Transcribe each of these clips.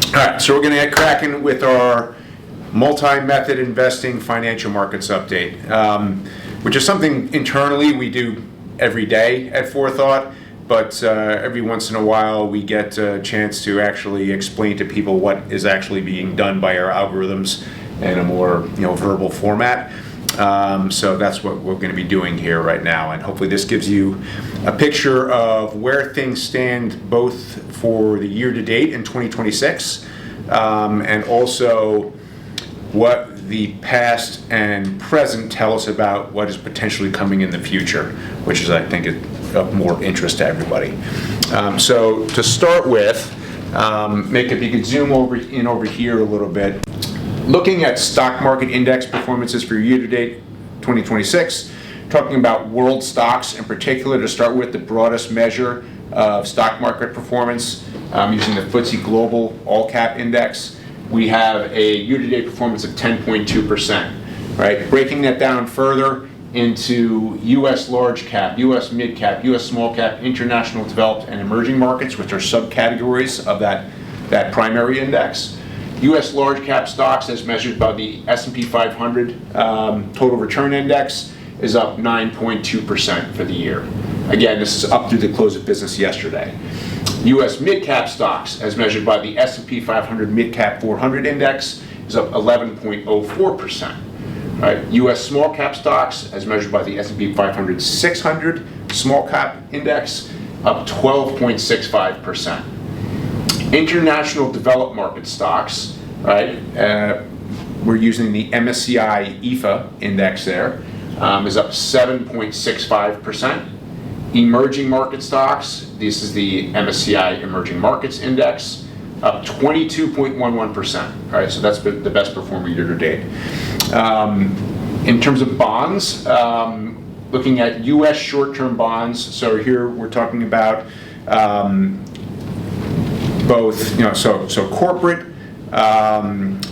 All right, so we're going to get cracking with our multi-method investing financial markets update, which is something internally we do every day at 4Thought, but every once in a while we get a chance to actually explain to people what is actually being done by our algorithms in a more verbal format. So that's what we're going to be doing here right now, and hopefully this gives you a picture of where things stand both for the year to date in 2026 and also what the past and present tell us about what is potentially coming in the future, which is, I think, of more interest to everybody. So to start with, if you could zoom over here a little bit. Looking at stock market index performances for year-to-date 2026, talking about world stocks in particular, to start with the broadest measure of stock market performance, using the FTSE Global All-Cap Index, we have a year-to-date performance of 10.2%. Right? Breaking that down further into U.S. large cap, U.S. mid cap, U.S. small cap, international developed and emerging markets, which are subcategories of that primary index. U.S. large cap stocks, as measured by the S&P 500 total return index, is up 9.2% for the year. Again, this is up through the close of business yesterday. U.S. mid cap stocks, as measured by the S&P 500 mid cap 400 index, is up 11.04%. Right? U.S. small cap stocks, as measured by the S&P 500 600 small cap index, up 12.65%. International developed market stocks, right? We're using the MSCI EFA index there, is up 7.65%. Emerging market stocks, this is the MSCI Emerging Markets Index, up 22.11%. Right, so that's the best performer year to date. In terms of bonds, looking at U.S. short-term bonds, so here we're talking about both, so corporate,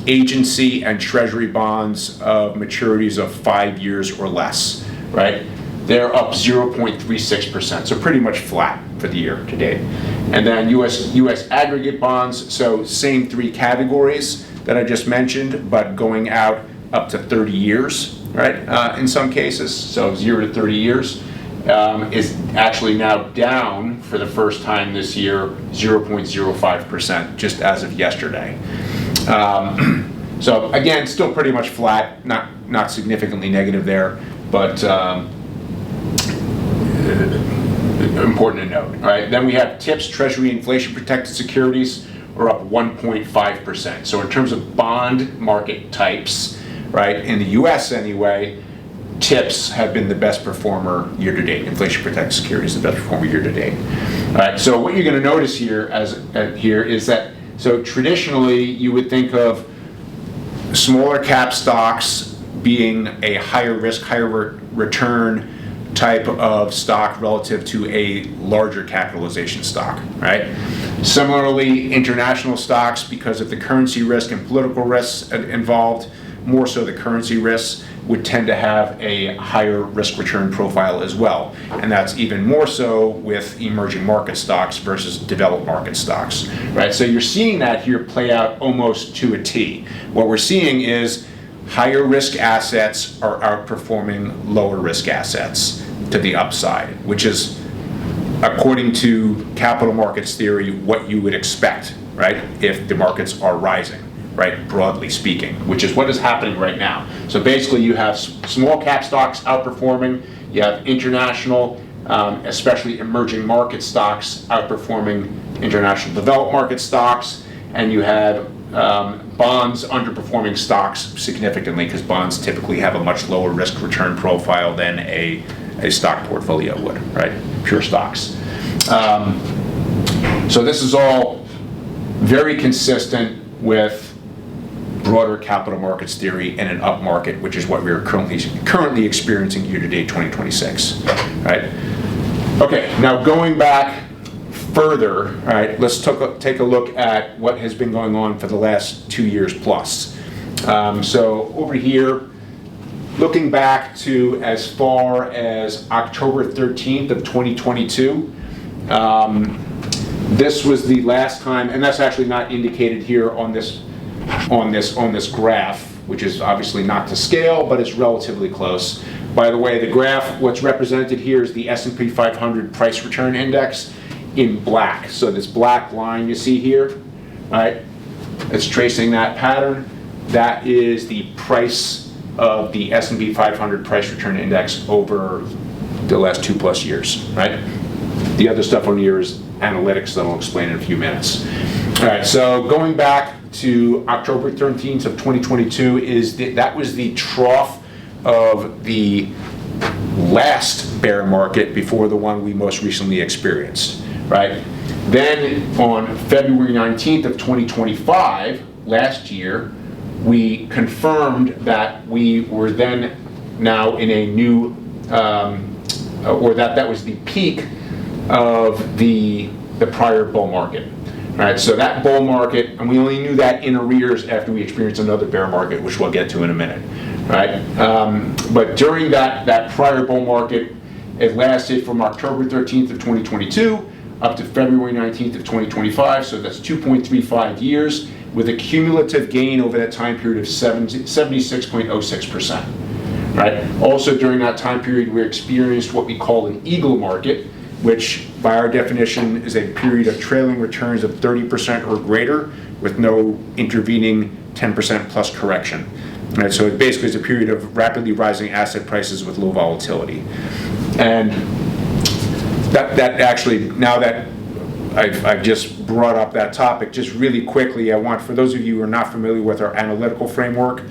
agency, and treasury bonds of maturities of 5 years or less, right? They're up 0.36%, so pretty much flat for the year to date. And then U.S. aggregate bonds, so same three categories that I just mentioned, but going out up to 30 years, right? In some cases, so 0 to 30 years. Is actually now down for the first time this year, 0.05%, just as of yesterday. So again, still pretty much flat, not significantly negative there, but important to note. Right? Then we have TIPS, Treasury Inflation Protected Securities, are up 1.5%. So in terms of bond market types, right, in the U.S. anyway, TIPS have been the best performer year to date. Inflation protected securities the best performer year to date. All right. So what you're going to notice here is that, so traditionally you would think of smaller cap stocks being a higher risk, higher return type of stock relative to a larger capitalization stock, right? Similarly, international stocks, because of the currency risk and political risks involved, more so the currency risks, would tend to have a higher risk return profile as well. And that's even more so with emerging market stocks versus developed market stocks, right? So you're seeing that here play out almost to a T. What we're seeing is higher risk assets are outperforming lower risk assets to the upside, which is, according to capital markets theory, what you would expect, right, if the markets are rising. Right, broadly speaking, which is what is happening right now. So basically you have small cap stocks outperforming, you have international, especially emerging market stocks outperforming international developed market stocks, and you have bonds underperforming stocks significantly, because bonds typically have a much lower risk return profile than a stock portfolio would, right? Pure stocks. So this is all very consistent with broader capital markets theory in an up market, which is what we're currently experiencing year-to-date 2026, right? Okay, now going back further, right, let's take a look at what has been going on for the last 2 years plus. So over here, looking back to as far as October 13th of 2022, this was the last time, and that's actually not indicated here on this graph, which is obviously not to scale, but it's relatively close. By the way, the graph, what's represented here is the S&P 500 price return index in black. So this black line you see here, right? It's tracing that pattern. That is the price of the S&P 500 price return index over the last 2+ years, right? The other stuff on here is analytics that I'll explain in a few minutes. All right, so going back to October 13th of 2022 that was the trough of the last bear market before the one we most recently experienced, right? Then on February 19th of 2025, last year, we confirmed that we were then now in a new, or that was the peak of the prior bull market. Right, so that bull market, and we only knew that in arrears after we experienced another bear market, which we'll get to in a minute, right? But during that prior bull market, it lasted from October 13th of 2022 up to February 19th of 2025, so that's 2.35 years, with a cumulative gain over that time period of 76.06%, right? Also during that time period, we experienced what we call an eagle market, which by our definition is a period of trailing returns of 30% or greater with no intervening 10% plus correction. Right, so it basically is a period of rapidly rising asset prices with low volatility. And that actually, now that I've just brought up that topic, just really quickly, I want, for those of you who are not familiar with our analytical framework,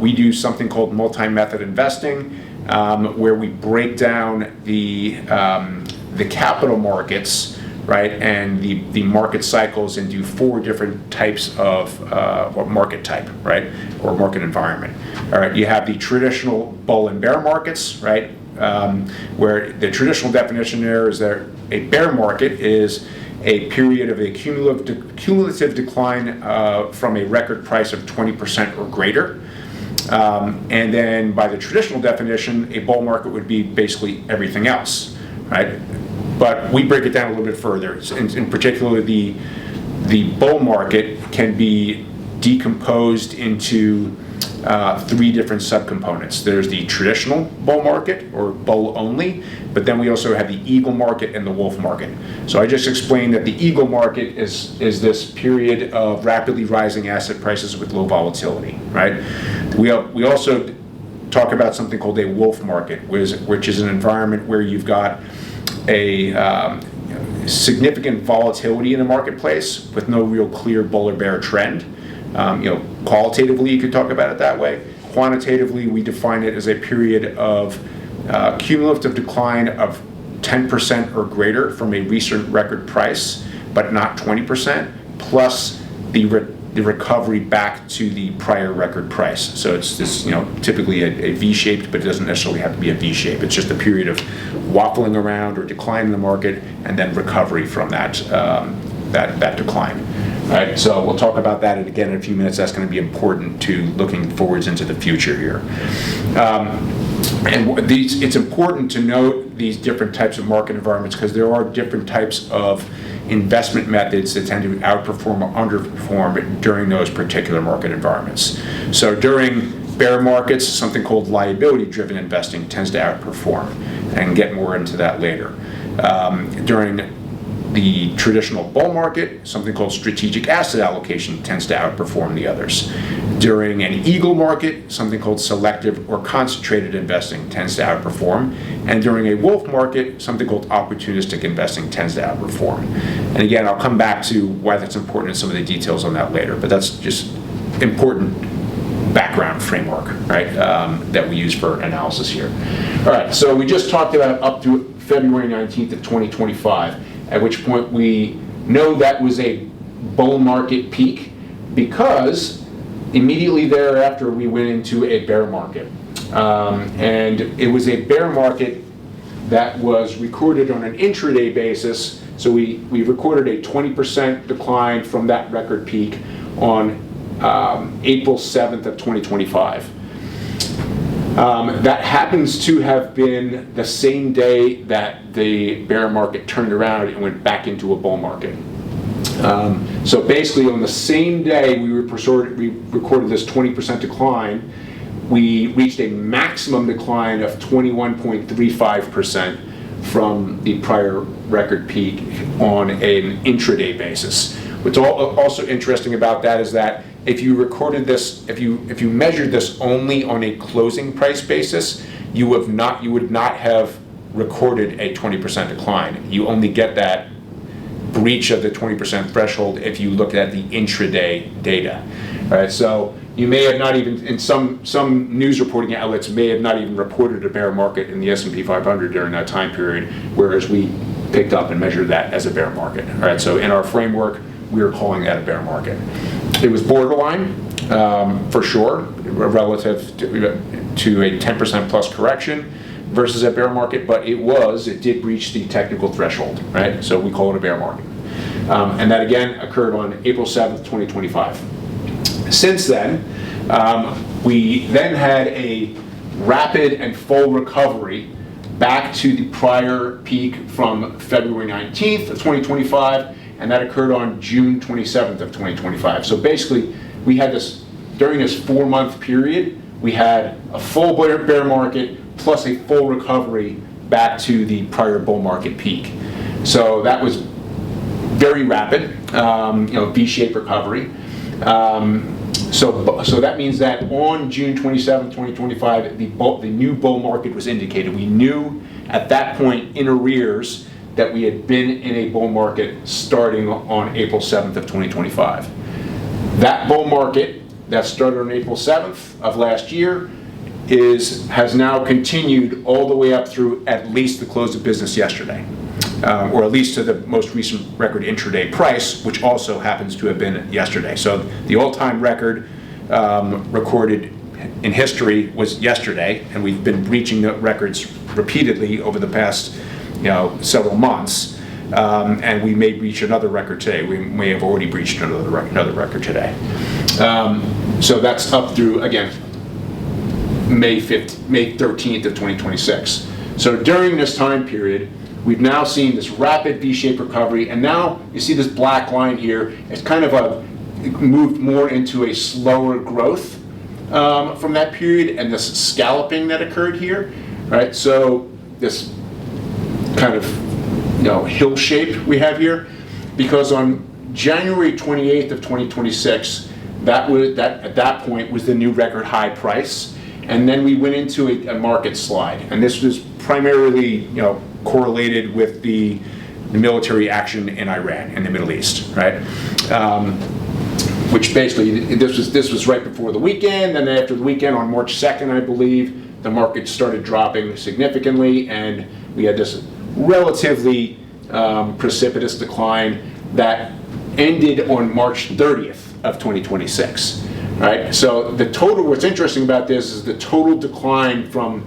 we do something called multi-method investing, where we break down the capital markets, right, and the market cycles into 4 different types of or market type, right, or market environment. All right, you have the traditional bull and bear markets, right, where the traditional definition there is that a bear market is a period of a cumulative decline from a record price of 20% or greater. And then by the traditional definition, a bull market would be basically everything else, right? But we break it down a little bit further. In particular, the bull market can be decomposed into 3 different subcomponents. There's the traditional bull market, or bull only, but then we also have the eagle market and the wolf market. So I just explained that the eagle market is this period of rapidly rising asset prices with low volatility, right? We also talk about something called a wolf market, which is an environment where you've got a significant volatility in the marketplace with no real clear bull or bear trend. Qualitatively, you could talk about it that way. Quantitatively, we define it as a period of cumulative decline of 10% or greater from a recent record price, but not 20%, plus the recovery back to the prior record price. So it's this, typically a V-shaped, but it doesn't necessarily have to be a V-shape. It's just a period of waffling around or decline in the market, and then recovery from that decline. Right, so we'll talk about that again in a few minutes. That's going to be important to looking forwards into the future here. It's important to note these different types of market environments because there are different types of investment methods that tend to outperform or underperform during those particular market environments. So during bear markets, something called liability-driven investing tends to outperform, and get more into that later. During the traditional bull market, something called strategic asset allocation tends to outperform the others. During an eagle market, something called selective or concentrated investing tends to outperform. And during a wolf market, something called opportunistic investing tends to outperform. And again, I'll come back to why that's important and some of the details on that later, but that's just important background framework, right, that we use for analysis here. All right, so we just talked about up to February 19th of 2025. At which point we know that was a bull market peak because immediately thereafter we went into a bear market. And it was a bear market that was recorded on an intraday basis. So we recorded a 20% decline from that record peak on April 7th of 2025. That happens to have been the same day that the bear market turned around and went back into a bull market. So basically, on the same day we recorded this 20% decline, we reached a maximum decline of 21.35% from the prior record peak on an intraday basis. What's also interesting about that is that if you recorded this, if you measured this only on a closing price basis, you would not have recorded a 20% decline. You only get that breach of the 20% threshold if you look at the intraday data. All right, so you may have not even, in some news reporting outlets may have not even reported a bear market in the S&P 500 during that time period, whereas we picked up and measured that as a bear market. All right, so in our framework, we were calling that a bear market. It was borderline, for sure, relative to a 10% plus correction versus a bear market, but it did reach the technical threshold, right? So we call it a bear market. And that again occurred on April 7th, 2025. Since then, we then had a rapid and full recovery back to the prior peak from February 19th of 2025, and that occurred on June 27th of 2025. So basically, we had this, during this 4-month period, we had a full bear market plus a full recovery back to the prior bull market peak. So that was very rapid, V-shaped recovery. So that means that on June 27, 2025, the new bull market was indicated. We knew at that point in arrears that we had been in a bull market starting on April 7th of 2025. That bull market that started on April 7th of last year has now continued all the way up through at least the close of business yesterday, or at least to the most recent record intraday price, which also happens to have been yesterday. So the all-time record recorded in history was yesterday, and we've been breaching the records repeatedly over the past several months, and we may reach another record today. We may have already breached another record today. So that's up through, again, May 13th of 2026. So during this time period, we've now seen this rapid V-shaped recovery, and now you see this black line here. It's kind of moved more into a slower growth from that period, and this scalloping that occurred here, right? So this kind of hill shape we have here, because on January 28th of 2026, that at that point was the new record high price, and then we went into a market slide, and this was primarily correlated with the military action in Iran and the Middle East, right? Which basically this was right before the weekend, and after the weekend on March 2nd, I believe, the market started dropping significantly, and we had this relatively precipitous decline that ended on March 30th of 2026, right? So the total, what's interesting about this is the total decline from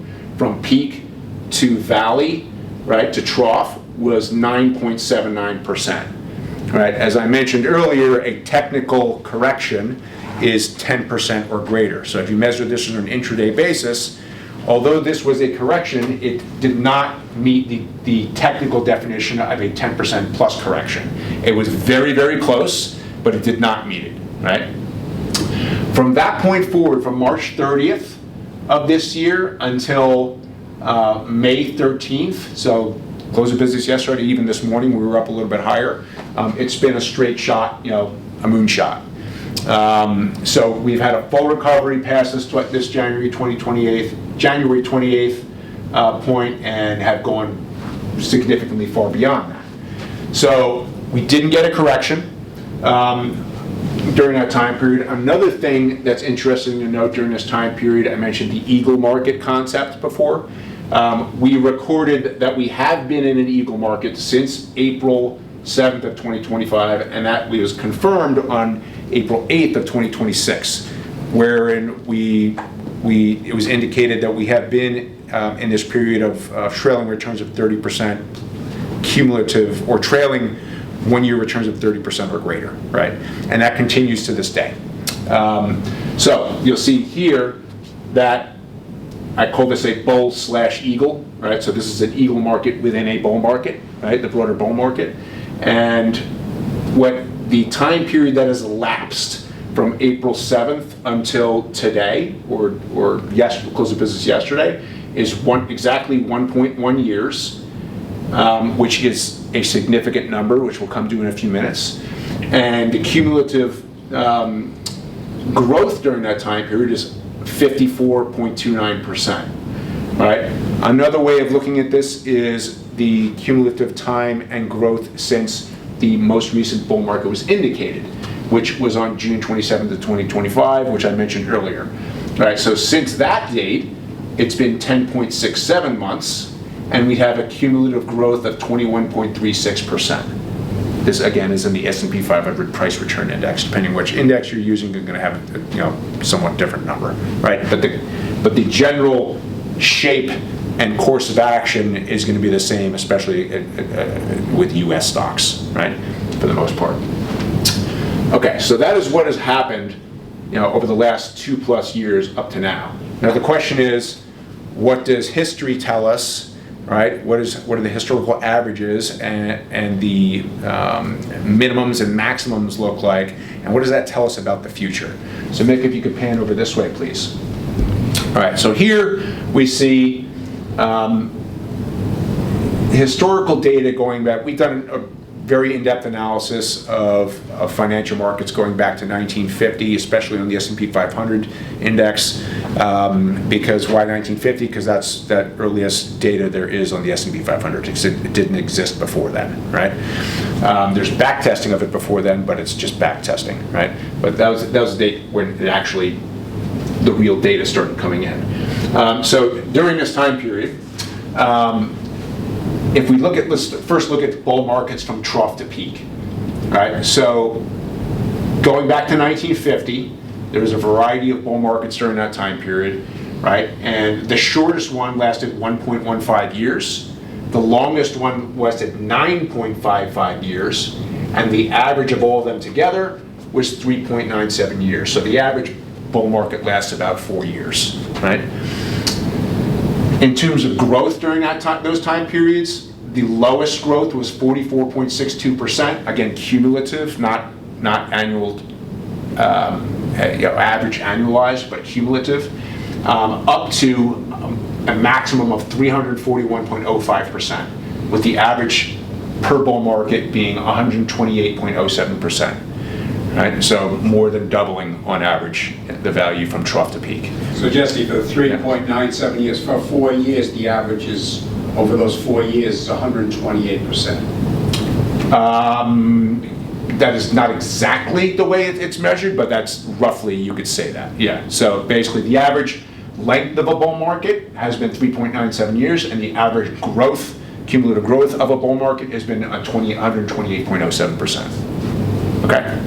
peak to valley, right, to trough was 9.79%, right? As I mentioned earlier, a technical correction is 10% or greater. So if you measure this on an intraday basis, although this was a correction, it did not meet the technical definition of a 10% plus correction. It was very, very close, but it did not meet it, right? From that point forward, from March 30th of this year until May 13th, so close of business yesterday, even this morning, we were up a little bit higher. It's been a straight shot, a moonshot. So we've had a full recovery past this January 28th point, and have gone significantly far beyond that. So we didn't get a correction during that time period. Another thing that's interesting to note during this time period, I mentioned the eagle market concept before. We recorded that we have been in an eagle market since April 7th of 2025, and that was confirmed on April 8th of 2026, wherein it was indicated that we have been in this period of trailing returns of 30% cumulative, or trailing one-year returns of 30% or greater, right? And that continues to this day. So you'll see here that I call this a bull/eagle, right? So this is an eagle market within a bull market, right? The broader bull market. And what the time period that has elapsed from April 7th until today, or close of business yesterday, is exactly 1.1 years, which is a significant number, which we'll come to in a few minutes. And the cumulative growth during that time period is 54.29%. Right? Another way of looking at this is the cumulative time and growth since the most recent bull market was indicated, which was on June 27th of 2025, which I mentioned earlier. All right, so since that date, it's been 10.67 months, and we have a cumulative growth of 21.36%. This again is in the S&P 500 price return index. Depending which index you're using, you're going to have somewhat different number, right? But the general shape and course of action is going to be the same, especially with U.S. stocks, right? For the most part. Okay, so that is what has happened, over the last 2+ years up to now. Now the question is, what does history tell us? Right? What are the historical averages and the minimums and maximums look like, and what does that tell us about the future? So Mick, if you could pan over this way, please. All right, so here we see historical data going back. We've done a very in-depth analysis of financial markets going back to 1950, especially on the S&P 500 index. Because why 1950? Because that's that earliest data there is on the S&P 500. It didn't exist before then, right? There's back testing of it before then, but it's just back testing, right? But that was the date when it actually the real data started coming in. So during this time period. If we let's first look at bull markets from trough to peak. Right? So going back to 1950, there was a variety of bull markets during that time period, right? And the shortest one lasted 1.15 years. The longest one lasted 9.55 years, and the average of all of them together was 3.97 years. So the average bull market lasts about 4 years, right? In terms of growth during those time periods, the lowest growth was 44.62%. Again, cumulative, not annual, average annualized, but cumulative, up to a maximum of 341.05%, with the average per bull market being 128.07%. Right? So more than doubling on average the value from trough to peak. So Jesse, for 3.97 years, for 4 years, the average is, over those 4 years, is 128%. That is not exactly the way it's measured, but that's roughly, you could say that. Yeah. So basically the average length of a bull market has been 3.97 years, and the average growth, cumulative growth of a bull market has been 128.07%. Okay.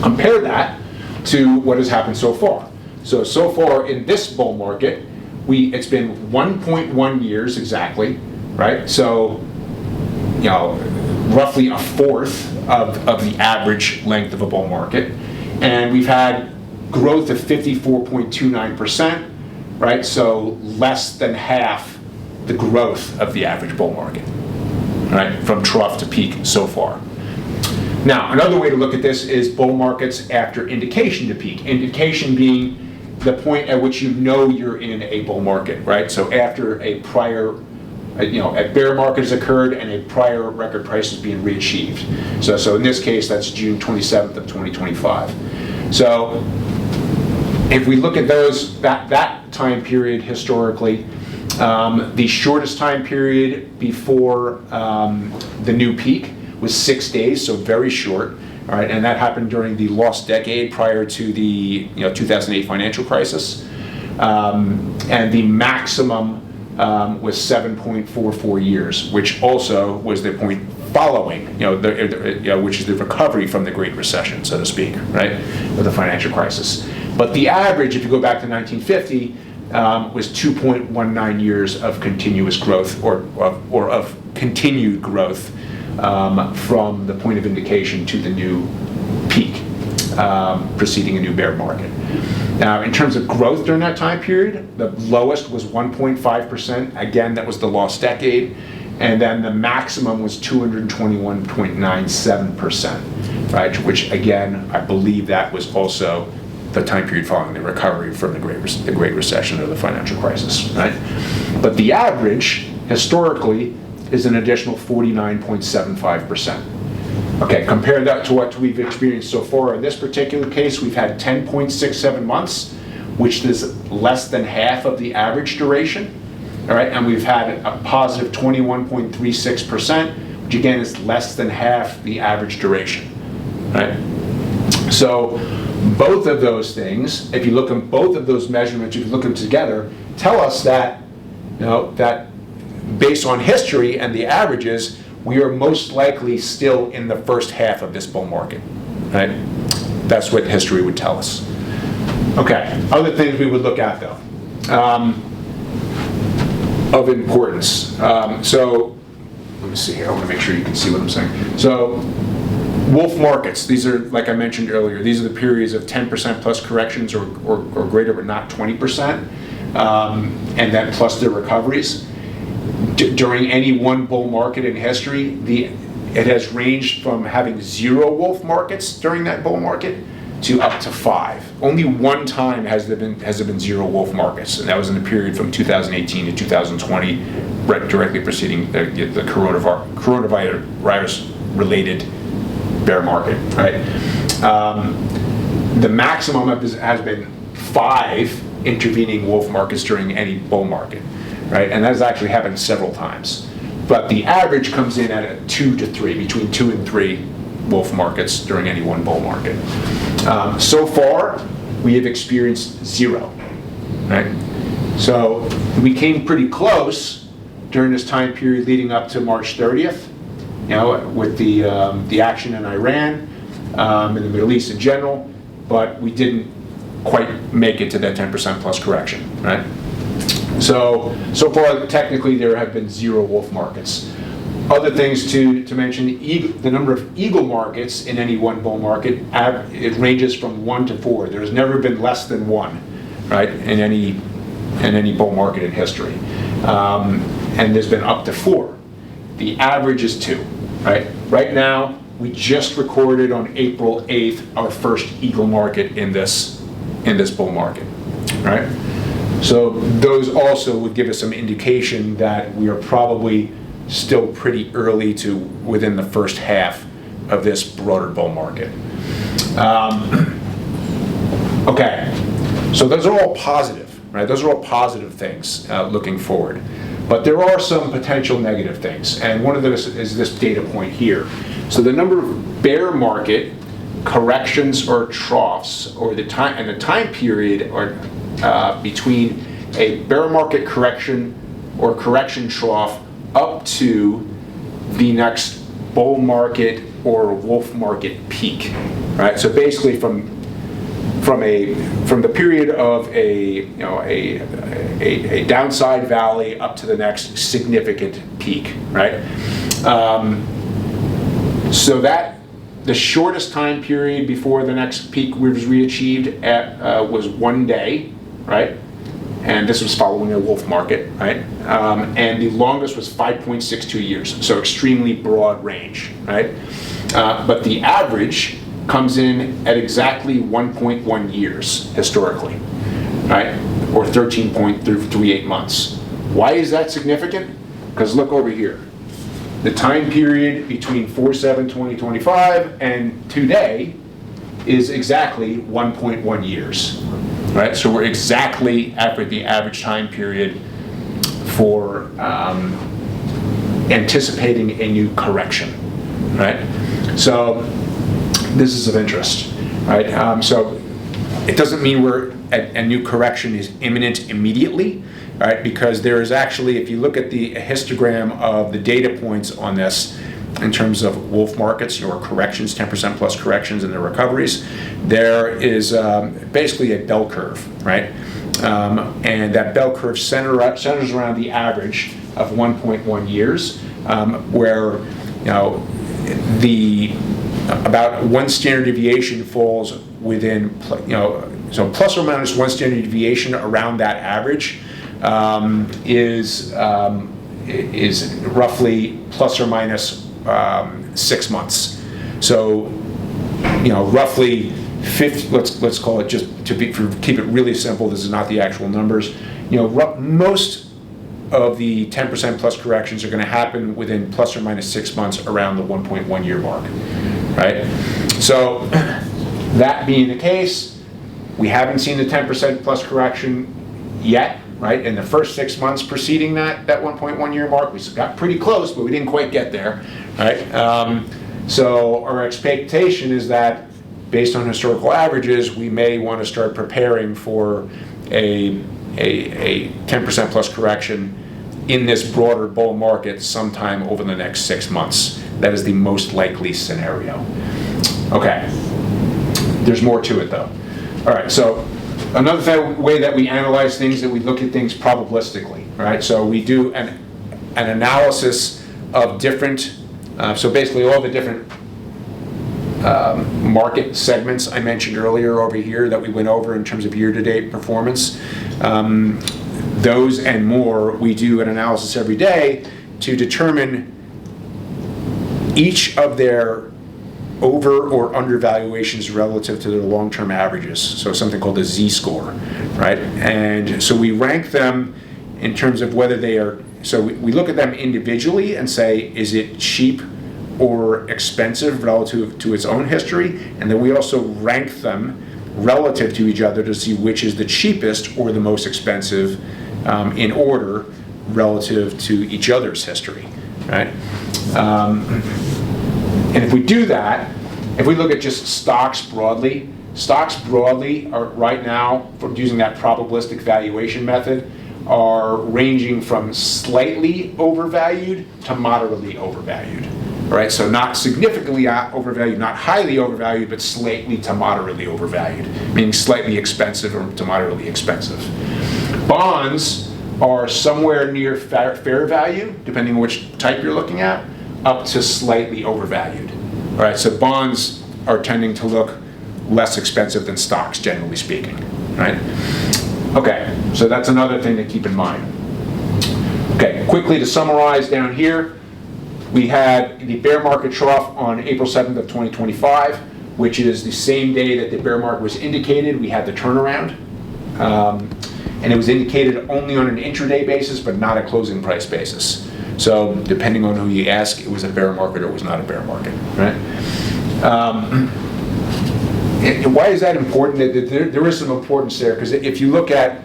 Compare that to what has happened so far. So far in this bull market, it's been 1.1 years exactly, right? So, roughly a fourth of the average length of a bull market. And we've had growth of 54.29%, right? So less than half the growth of the average bull market, right? From trough to peak so far. Now, another way to look at this is bull markets after indication to peak. Indication being the point at which you're in a bull market, right? So after a prior, a bear market has occurred and a prior record price is being reachieved. So in this case, that's June 27th of 2025. So if we look at that time period historically, the shortest time period before the new peak was 6 days, so very short, all right, and that happened during the lost decade prior to the 2008 financial crisis, and the maximum was 7.44 years, which also was the point following, which is the recovery from the Great Recession, so to speak, right, of the financial crisis. But the average, if you go back to 1950, was 2.19 years of continuous growth, or of continued growth. From the point of indication to the new peak. preceding a new bear market. Now, in terms of growth during that time period, the lowest was 1.5%. Again, that was the lost decade. And then the maximum was 221.97%, right? Which, again, I believe that was also the time period following the recovery from the Great Recession or the financial crisis, right? But the average, historically, is an additional 49.75%. Okay, compare that to what we've experienced so far. In this particular case, we've had 10.67 months, which is less than half of the average duration. All right, and we've had a positive 21.36%, which again is less than half the average duration. Right? So both of those things, if you look at both of those measurements, if you look at them together, tell us that, that based on history and the averages, we are most likely still in the first half of this bull market. Right? That's what history would tell us. Okay, other things we would look at though. Of importance. So, let me see here, I want to make sure you can see what I'm saying. So, wolf markets, these are, like I mentioned earlier, these are the periods of 10% plus corrections or greater, but not 20%, and then plus the recoveries. During any one bull market in history, it has ranged from having 0 wolf markets during that bull market to up to 5. Only one time has there been 0 wolf markets, and that was in the period from 2018 to 2020, directly preceding the coronavirus-related bear market. Right? The maximum has been 5 intervening wolf markets during any bull market, right? And that has actually happened several times. But the average comes in at a 2 to 3, between 2 and 3 wolf markets during any one bull market. So far, we have experienced 0, right? So we came pretty close during this time period leading up to March 30th, with the action in Iran, in the Middle East in general, but we didn't quite make it to that 10% plus correction, right? So far, technically, there have been 0 wolf markets. Other things to mention, the number of eagle markets in any one bull market, it ranges from 1 to 4. There's never been less than 1, right, in any bull market in history. And there's been up to 4. The average is 2, right? Right now, we just recorded on April 8th our first eagle market in this bull market, right? So those also would give us some indication that we are probably still pretty early to within the first half of this broader bull market. Okay, so those are all positive, right? Those are all positive things looking forward. But there are some potential negative things, and one of those is this data point here. So the number of bear market corrections or troughs, or the time period or between a bear market correction or correction trough up to the next bull market or wolf market peak, right? So basically from the period of a downside valley up to the next significant peak, right? So that the shortest time period before the next peak was reachieved was 1 day, right? And this was following a wolf market, right? And the longest was 5.62 years, so extremely broad range, right? But the average comes in at exactly 1.1 years historically, right? Or 13.38 months. Why is that significant? Because look over here. The time period between 4/7/2025 and today is exactly 1.1 years. Right, so we're exactly at the average time period for anticipating a new correction, right? So this is of interest, right? So it doesn't mean a new correction is imminent immediately, right? Because there is actually, if you look at the histogram of the data points on this, in terms of wolf markets or corrections, 10% plus corrections and their recoveries, there is basically a bell curve, right? And that bell curve centers around the average of 1.1 years, where the about one standard deviation falls within, so plus or minus one standard deviation around that average is roughly plus or minus 6 months. So, roughly 50. Let's call it, just to keep it really simple. This is not the actual numbers. Most of the 10% plus corrections are going to happen within plus or minus 6 months around the 1.1 year mark, right? So that being the case, we haven't seen the 10% plus correction yet, right? In the first 6 months preceding that 1.1 year mark, we got pretty close, but we didn't quite get there, right? So our expectation is that based on historical averages, we may want to start preparing for a 10% plus correction in this broader bull market sometime over the next 6 months. That is the most likely scenario. Okay, there's more to it though. All right, so another way that we analyze things, that we look at things probabilistically, right? So we do an analysis of different, so basically all the different market segments I mentioned earlier over here that we went over in terms of year-to-date performance. Those and more, we do an analysis every day to determine each of their over or under valuations relative to their long-term averages. So something called a Z-score, right? And so we rank them in terms of whether they are, so we look at them individually and say, is it cheap or expensive relative to its own history? And then we also rank them relative to each other to see which is the cheapest or the most expensive in order relative to each other's history, right? And if we do that, if we look at just stocks broadly are right now, from using that probabilistic valuation method, are ranging from slightly overvalued to moderately overvalued. Right, so not significantly overvalued, not highly overvalued, but slightly to moderately overvalued, meaning slightly expensive or to moderately expensive. Bonds are somewhere near fair value, depending on which type you're looking at, up to slightly overvalued. All right, so bonds are tending to look less expensive than stocks, generally speaking. Right? Okay, so that's another thing to keep in mind. Okay, quickly to summarize down here. We had the bear market trough on April 7th of 2025, which is the same day that the bear market was indicated. We had the turnaround. And it was indicated only on an intraday basis, but not a closing price basis. So depending on who you ask, it was a bear market or it was not a bear market, right? And why is that important? There is some importance there, because if you look at,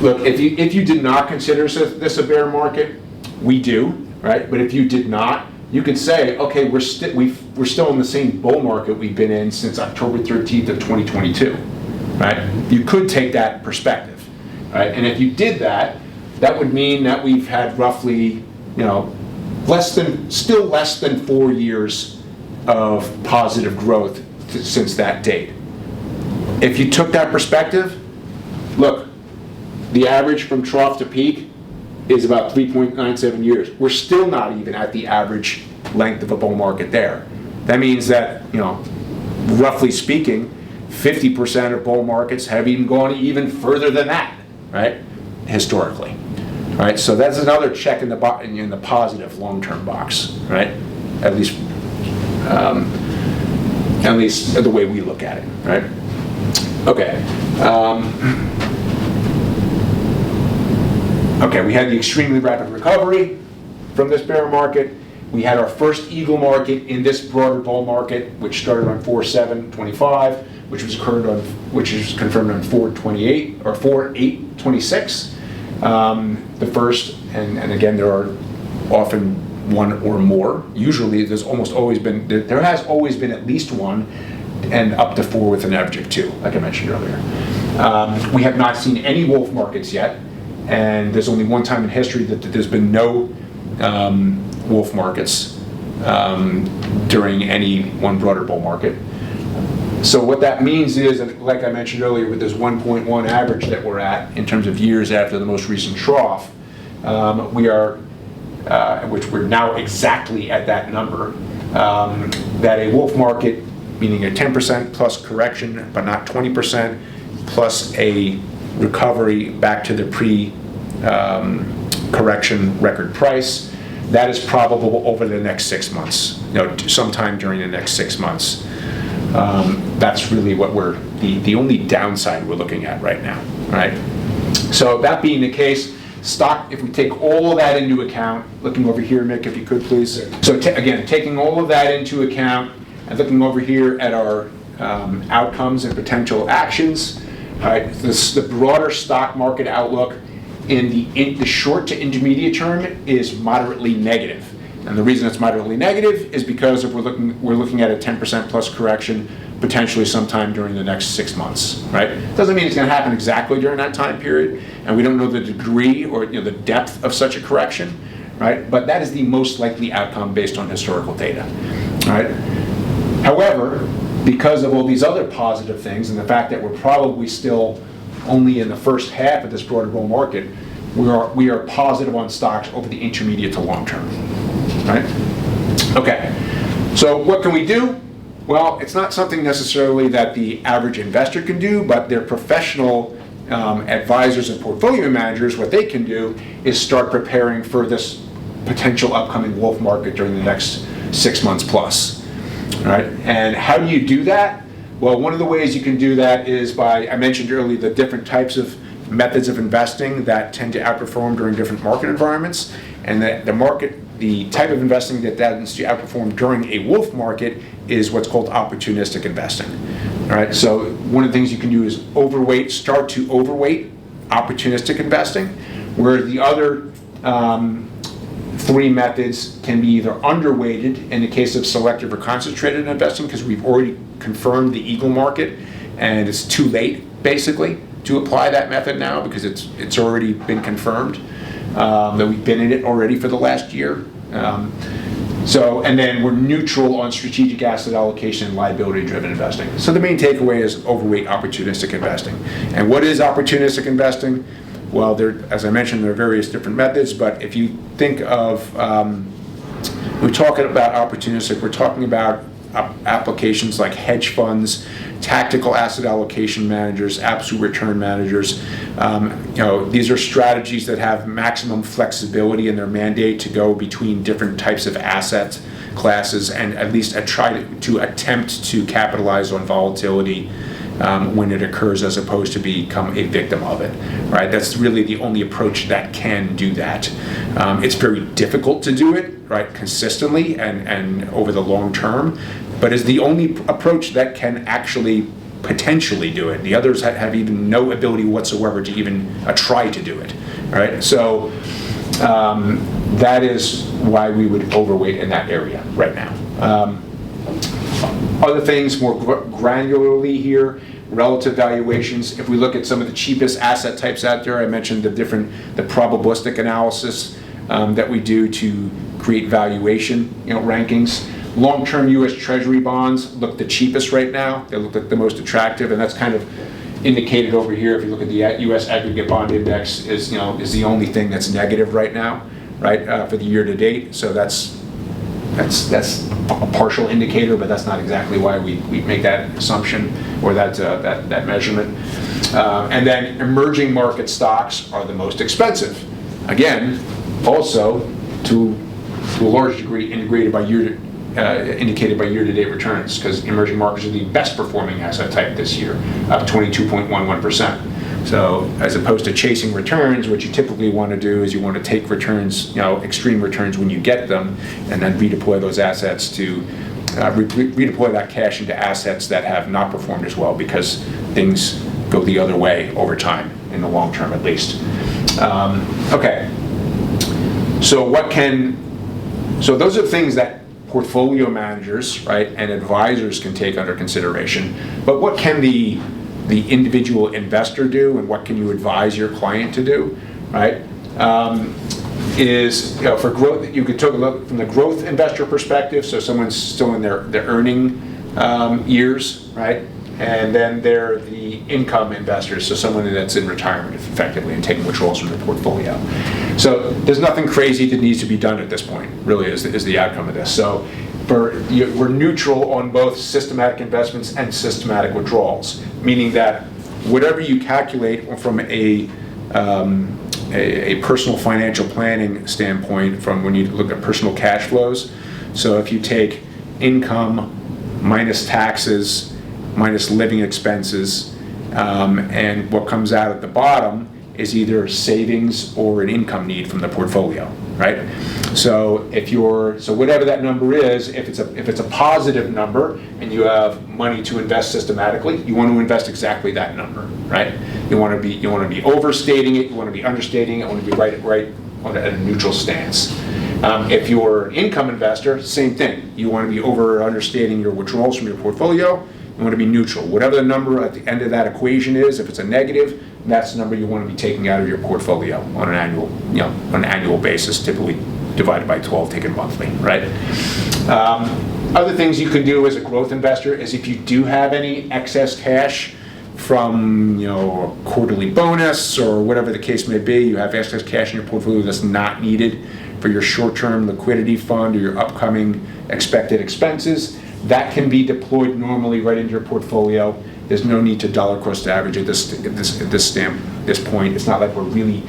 if you did not consider this a bear market, we do. Right, but if you did not, you could say, okay, we're still in the same bull market we've been in since October 13th of 2022, right? You could take that perspective, right? And if you did that, that would mean that we've had roughly, still less than 4 years of positive growth since that date. If you took that perspective, look, the average from trough to peak is about 3.97 years. We're still not even at the average length of a bull market there. That means that, roughly speaking, 50% of bull markets have even gone even further than that, right? Historically, right? So that's another check in the positive long-term box, right? At least the way we look at it, right? Okay. Okay, we had the extremely rapid recovery from this bear market. We had our first eagle market in this broader bull market, which started on 4/7/25, which was confirmed on 4/28 or 4/8/26. The first, and again, there are often one or more. Usually, there has always been at least one, and up to 4 with an average of 2, like I mentioned earlier. We have not seen any wolf markets yet. And there's only one time in history that there's been no wolf markets during any one broader bull market. So what that means is, like I mentioned earlier, with this 1.1 average that we're at in terms of years after the most recent trough, we are, which we're now exactly at that number, that a wolf market, meaning a 10% plus correction, but not 20%, plus a recovery back to the pre-correction record price, that is probable over the next 6 months, sometime during the next 6 months. That's really what the only downside we're looking at right now, right? So that being the case, stock, if we take all of that into account, looking over here, Mick, if you could please. So again, taking all of that into account and looking over here at our outcomes and potential actions, right? The broader stock market outlook in the short to intermediate term is moderately negative. And the reason it's moderately negative is because if we're looking at a 10% plus correction potentially sometime during the next 6 months, right? Doesn't mean it's going to happen exactly during that time period, and we don't know the degree or the depth of such a correction, right? But that is the most likely outcome based on historical data, right? However, because of all these other positive things and the fact that we're probably still only in the first half of this broader bull market, we are positive on stocks over the intermediate to long term, right? Okay, so what can we do? Well, it's not something necessarily that the average investor can do, but their professional advisors and portfolio managers, what they can do is start preparing for this potential upcoming wolf market during the next 6 months plus, right? And how do you do that? Well, one of the ways you can do that is by, I mentioned earlier, the different types of methods of investing that tend to outperform during different market environments, and the type of investing that tends to outperform during a wolf market is what's called opportunistic investing. All right, so one of the things you can do is start to overweight opportunistic investing, where the other three methods can be either underweighted in the case of selective or concentrated investing, because we've already confirmed the eagle market, and it's too late basically to apply that method now because it's already been confirmed that we've been in it already for the last year. And then we're neutral on strategic asset allocation and liability-driven investing. So the main takeaway is overweight opportunistic investing. And what is opportunistic investing? Well, as I mentioned, there are various different methods, but if you think of, we're talking about opportunistic, we're talking about applications like hedge funds, tactical asset allocation managers, absolute return managers. These are strategies that have maximum flexibility in their mandate to go between different types of asset classes and at least try to attempt to capitalize on volatility when it occurs, as opposed to become a victim of it, right? That's really the only approach that can do that. It's very difficult to do it, right, consistently and over the long term, but is the only approach that can actually potentially do it. The others have even no ability whatsoever to even try to do it, right? So that is why we would overweight in that area right now. Other things more granularly here, relative valuations. If we look at some of the cheapest asset types out there, I mentioned the probabilistic analysis that we do to create valuation rankings. Long-term U.S. Treasury bonds look the cheapest right now. They look like the most attractive, and that's kind of indicated over here. If you look at the U.S. Aggregate Bond Index, is the only thing that's negative right now, right, for the year to date. So that's a partial indicator, but that's not exactly why we make that assumption or that measurement. And then emerging market stocks are the most expensive. Again, also to a large degree indicated by year-to-date returns, because emerging markets are the best performing asset type this year, up 22.11%. So as opposed to chasing returns, what you typically want to do is you want to take returns, extreme returns when you get them, and then redeploy those assets to redeploy that cash into assets that have not performed as well, because things go the other way over time, in the long term at least. Okay. So those are things that portfolio managers, right, and advisors can take under consideration. But what can the individual investor do, and what can you advise your client to do, right? For growth, you could take a look from the growth investor perspective, so someone's still in their earning years, right? And then they're the income investors, so someone that's in retirement effectively and taking withdrawals from their portfolio. So there's nothing crazy that needs to be done at this point, really, is the outcome of this. So we're neutral on both systematic investments and systematic withdrawals, meaning that whatever you calculate from a personal financial planning standpoint, from when you look at personal cash flows. So if you take income minus taxes, minus living expenses, and what comes out at the bottom is either savings or an income need from the portfolio, right? So whatever that number is, if it's a positive number and you have money to invest systematically, you want to invest exactly that number, right? You want to be overstating it, you want to be understating it, you want to be right at a neutral stance. If you're an income investor, same thing. You want to be over or understating your withdrawals from your portfolio. You want to be neutral. Whatever the number at the end of that equation is, if it's a negative, that's the number you want to be taking out of your portfolio on an annual basis, typically divided by 12, taken monthly, right? Other things you can do as a growth investor is if you do have any excess cash from a quarterly bonus or whatever the case may be, you have excess cash in your portfolio that's not needed for your short-term liquidity fund or your upcoming expected expenses, that can be deployed normally right into your portfolio. There's no need to dollar cost average at this point. It's not like we're really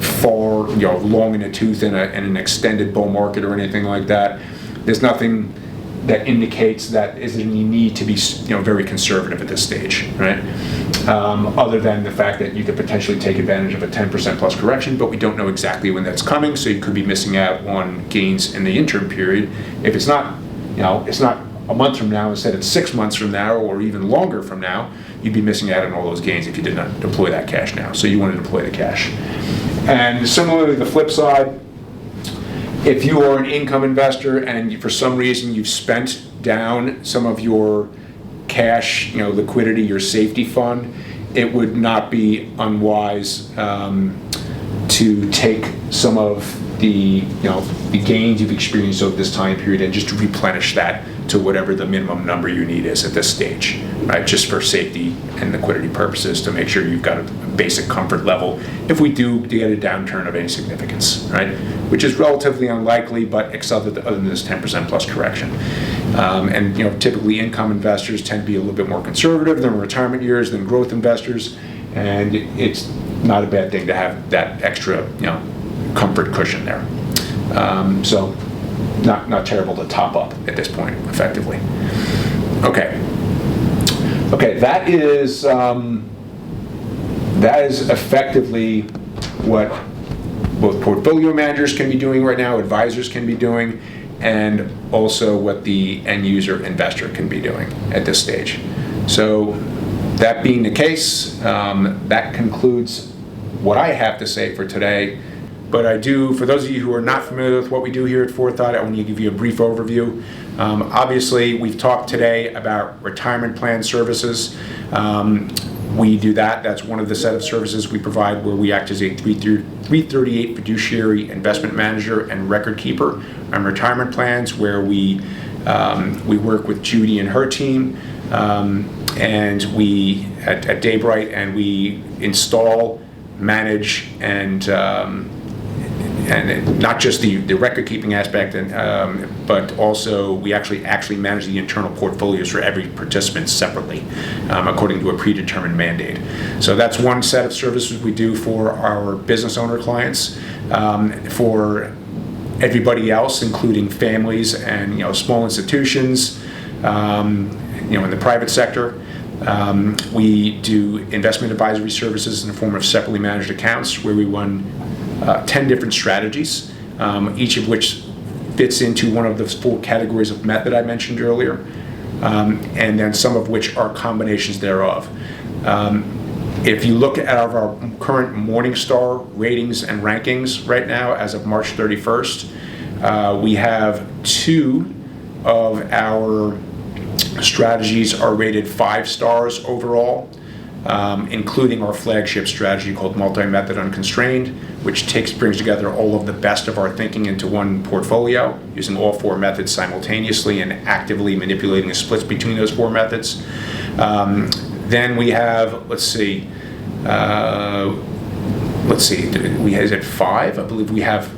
far, long in the tooth in an extended bull market or anything like that. There's nothing that indicates that is any need to be, very conservative at this stage, right? Other than the fact that you could potentially take advantage of a 10% plus correction, but we don't know exactly when that's coming, so you could be missing out on gains in the interim period. If it's not, it's not a month from now, instead it's 6 months from now, or even longer from now, you'd be missing out on all those gains if you did not deploy that cash now. So you want to deploy the cash. And similarly, the flip side, if you are an income investor and for some reason you've spent down some of your cash, liquidity, your safety fund, it would not be unwise to take some of the gains you've experienced over this time period and just replenish that to whatever the minimum number you need is at this stage, right? Just for safety and liquidity purposes, to make sure you've got a basic comfort level if we do get a downturn of any significance, right? Which is relatively unlikely, but other than this 10% plus correction. And typically income investors tend to be a little bit more conservative than retirement years than growth investors, and it's not a bad thing to have that extra, comfort cushion there. So not terrible to top up at this point, effectively. Okay, that is effectively what both portfolio managers can be doing right now, advisors can be doing, and also what the end user investor can be doing at this stage. So that being the case, that concludes what I have to say for today. But for those of you who are not familiar with what we do here at 4Thought, I want to give you a brief overview. Obviously, we've talked today about retirement plan services. We do that. That's one of the set of services we provide, where we act as a 338 fiduciary investment manager and record keeper on retirement plans, where we work with Judy and her team, and we at Daybright, and we install, manage, and not just the record keeping aspect, but also we actually manage the internal portfolios for every participant separately, according to a predetermined mandate. So that's one set of services we do for our business owner clients. For everybody else, including families and small institutions, in the private sector, we do investment advisory services in the form of separately managed accounts, where we run 10 different strategies, each of which fits into one of the 4 categories of method I mentioned earlier, and then some of which are combinations thereof. If you look at our current Morningstar ratings and rankings right now, as of March 31st, we have 2 of our strategies are rated 5 stars overall, including our flagship strategy called Multi-Method Unconstrained, which brings together all of the best of our thinking into one portfolio, using all 4 methods simultaneously and actively manipulating the splits between those 4 methods. Then we have, we have 5. I believe we have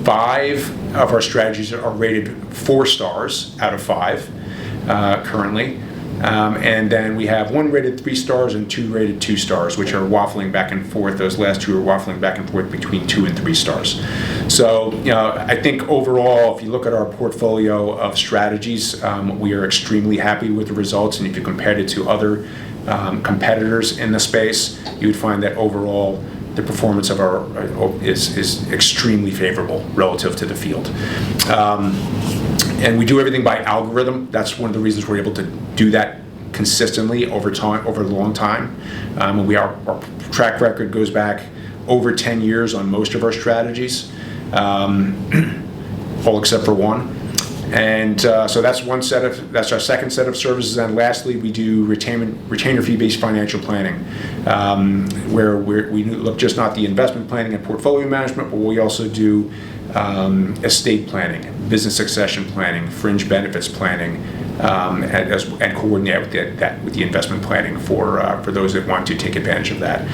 5 of our strategies are rated 4 stars out of 5 currently. And then we have 1 rated 3 stars and 2 rated 2 stars, which are waffling back and forth. Those last 2 are waffling back and forth between 2 and 3 stars. So, I think overall, if you look at our portfolio of strategies, we are extremely happy with the results. And if you compared it to other competitors in the space, you would find that overall the performance of our is extremely favorable relative to the field. And we do everything by algorithm. That's one of the reasons we're able to do that consistently over time, over a long time. Our track record goes back over 10 years on most of our strategies, all except for one. And so that's that's our second set of services. And lastly, we do retainer fee-based financial planning, where we look just not the investment planning and portfolio management, but we also do estate planning, business succession planning, fringe benefits planning, and coordinate with the investment planning for those that want to take advantage of that.